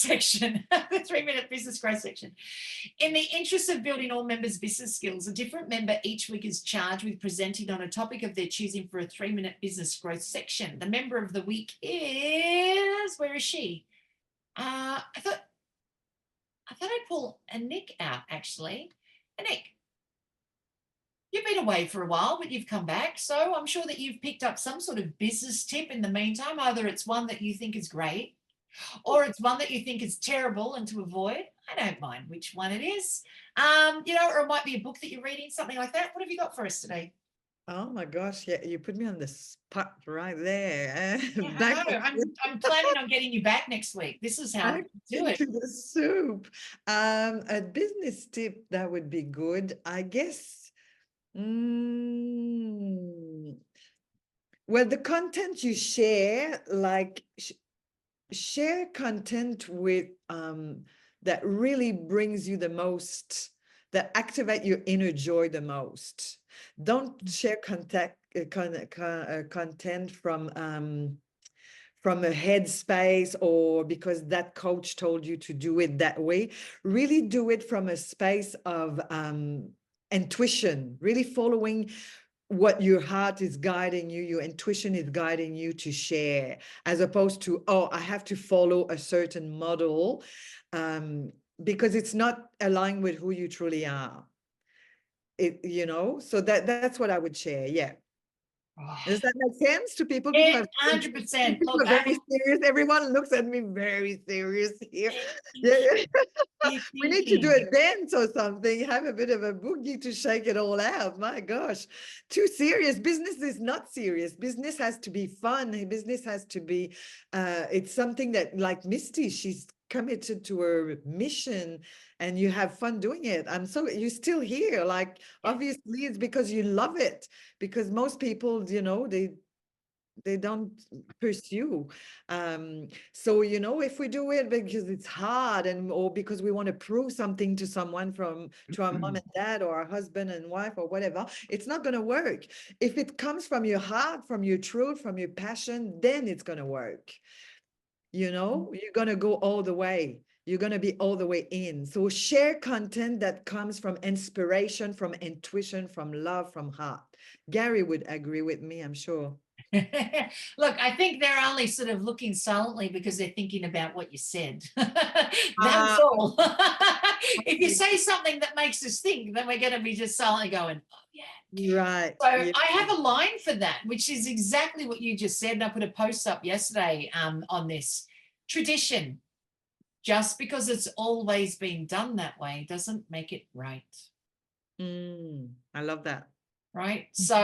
section, the 3-minute business growth section. In the interest of building all members' business skills, a different member each week is charged with presenting on a topic of their choosing for a 3-minute business growth section. The member of the week is, where is she? I thought I'd pull Anick out, actually. Anick, you've been away for a while, but you've come back. So I'm sure that you've picked up some sort of business tip in the meantime. Either it's one that you think is great, or it's one that you think is terrible and to avoid. I don't mind which one it is. Or it might be a book that you're reading, something like that. What have you got for us today? Oh my gosh, yeah, you put me on the spot right there. Yeah, I'm planning on getting you back next week. This is how I do it. To the soup. A business tip that would be good, I guess. Well, the content you share, like share content with that really brings you the most, that activate your inner joy the most. Don't share content from a headspace or because that coach told you to do it that way. Really do it from a space of intuition, really following what your heart is guiding you, your intuition is guiding you to share, as opposed to, oh, I have to follow a certain model, because it's not aligned with who you truly are. So that's what I would share. Yeah. Does that make sense to people? Yeah, 100%. People are very serious. Everyone looks at me very serious here. Yeah. We need to do a dance or something, have a bit of a boogie to shake it all out. My gosh, too serious. Business is not serious. Business has to be fun. Business has to be, it's something that, like Misty, she's committed to her mission and you have fun doing it. You're still here. Like, obviously it's because you love it, because most people, they don't pursue. So, if we do it because it's hard or because we want to prove something to someone, to our mom and dad or our husband and wife or whatever, it's not going to work. If it comes from your heart, from your truth, from your passion, then it's going to work. You're going to go all the way. You're going to be all the way in. So share content that comes from inspiration, from intuition, from love, from heart. Gary would agree with me, I'm sure. Look, I think they're only sort of looking silently because they're thinking about what you said. That's all. If you say something that makes us think, then we're going to be just silently going, oh, yeah. Right. So yeah. I have a line for that, which is exactly what you just said. And I put a post up yesterday on this. Tradition. Just because it's always been done that way doesn't make it right. I love that. Right. So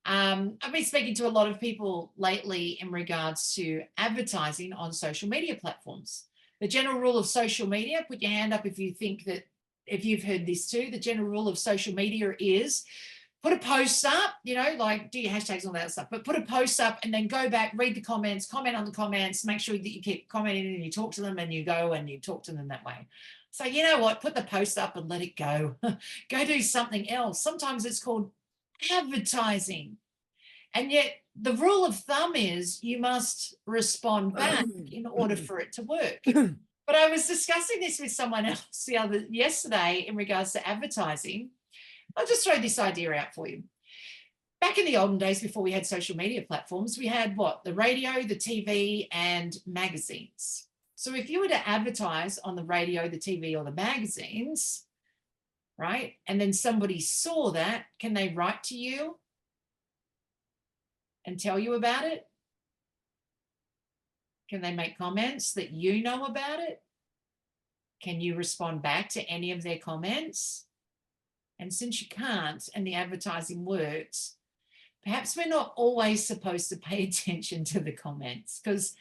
I've been speaking to a lot of people lately in regards to advertising on social media platforms. The general rule of social media, put your hand up if you think that, if you've heard this too, the general rule of social media is put a post up, like do your hashtags and all that stuff, but put a post up and then go back, read the comments, comment on the comments, make sure that you keep commenting and you talk to them and you go and you talk to them that way. So you know what, put the post up and let it go. Go do something else. Sometimes it's called advertising. And yet the rule of thumb is you must respond back in order for it to work. But I was discussing this with someone else yesterday in regards to advertising. I'll just throw this idea out for you. Back in the olden days, before we had social media platforms, we had what? The radio, the TV, and magazines. So if you were to advertise on the radio, the TV, or the magazines, right, and then somebody saw that, can they write to you and tell you about it? Can they make comments that you know about it? Can you respond back to any of their comments? And since you can't, and the advertising works, perhaps we're not always supposed to pay attention to the comments because,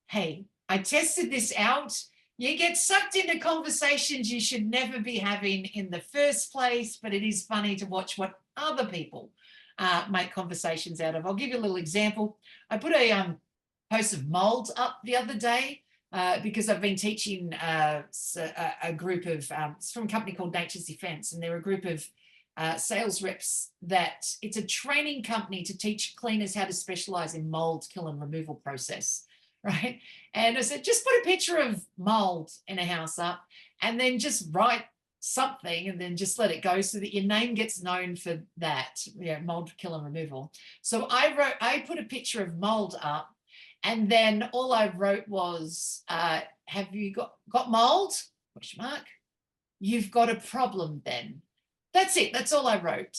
hey, I tested this out. You get sucked into conversations you should never be having in the first place, but it is funny to watch what other people make conversations out of. I'll give you a little example. I put a post of mold up the other day because I've been teaching a group of, it's from a company called Nature's Defense, and they're a group of sales reps that it's a training company to teach cleaners how to specialize in mold kill and removal process. right? And I said, just put a picture of mold in a house up and then just write something and then just let it go so that your name gets known for that, mold kill and removal. So I put a picture of mold up, and then all I wrote was, have you got mold? Question mark. You've got a problem then. That's it. That's all I wrote.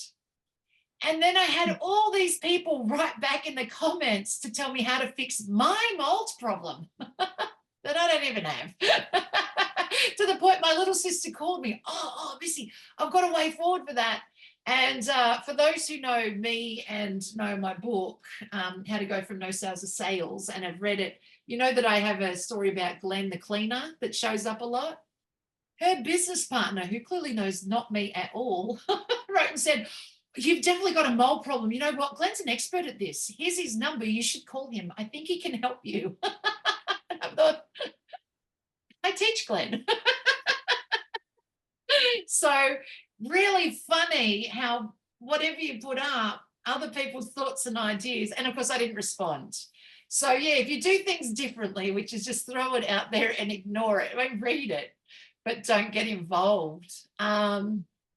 And then I had all these people write back in the comments to tell me how to fix my mold problem that I don't even have. To the point my little sister called me, oh, Missy, I've got a way forward for that. And for those who know me and know my book, How to Go From No Sales to Sales, and have read it, you know that I have a story about Glenn the cleaner that shows up a lot. Her business partner, who clearly knows not me at all, wrote and said, you've definitely got a mold problem. You know what? Glenn's an expert at this. Here's his number. You should call him. I think he can help you. I thought, I teach Glenn. So really funny how whatever you put up, other people's thoughts and ideas. And of course, I didn't respond. So yeah, if you do things differently, which is just throw it out there and ignore it, I mean, read it, but don't get involved,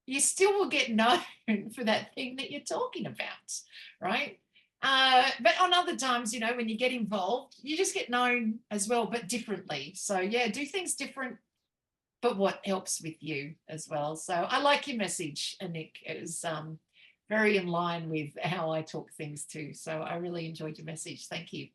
you still will get known for that thing that you're talking about, right? But on other times, when you get involved, you just get known as well, but differently. So yeah, do things different, but what helps with you as well. So I like your message, Anick. It was very in line with how I talk things too. So I really enjoyed your message. Thank you.